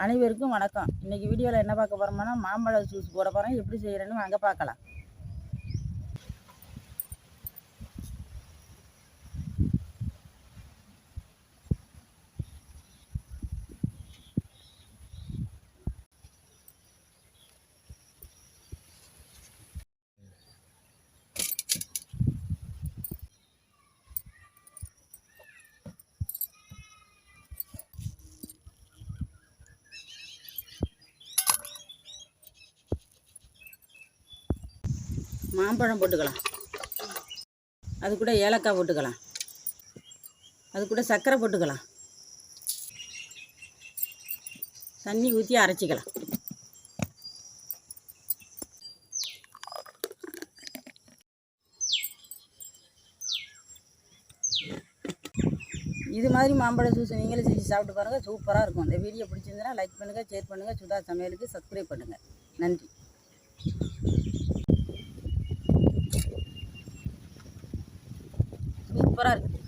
அனைவருக்கும் வணக்கம். இன்றைக்கி வீடியோவில் என்ன பார்க்க போகிறோம்னா மாம்பழ ஜூஸ் போட போகிறோம். எப்படி செய்கிறேன்னு வாங்க பார்க்கலாம். மாம்பழம் போட்டுக்கலாம், அது கூட ஏலக்காய் போட்டுக்கலாம், அது கூட சர்க்கரை போட்டுக்கலாம், தண்ணி ஊற்றி அரைச்சிக்கலாம். இது மாதிரி மாம்பழ ஜூஸ் நீங்களும் செஞ்சு சாப்பிட்டு பாருங்கள், சூப்பராக இருக்கும். இந்த வீடியோ பிடிச்சிருந்தனா லைக் பண்ணுங்கள், ஷேர் பண்ணுங்கள், சுதா சமையலுக்கு சப்ஸ்கிரைப் பண்ணுங்கள். நன்றி. சூப்பராக இருக்குது.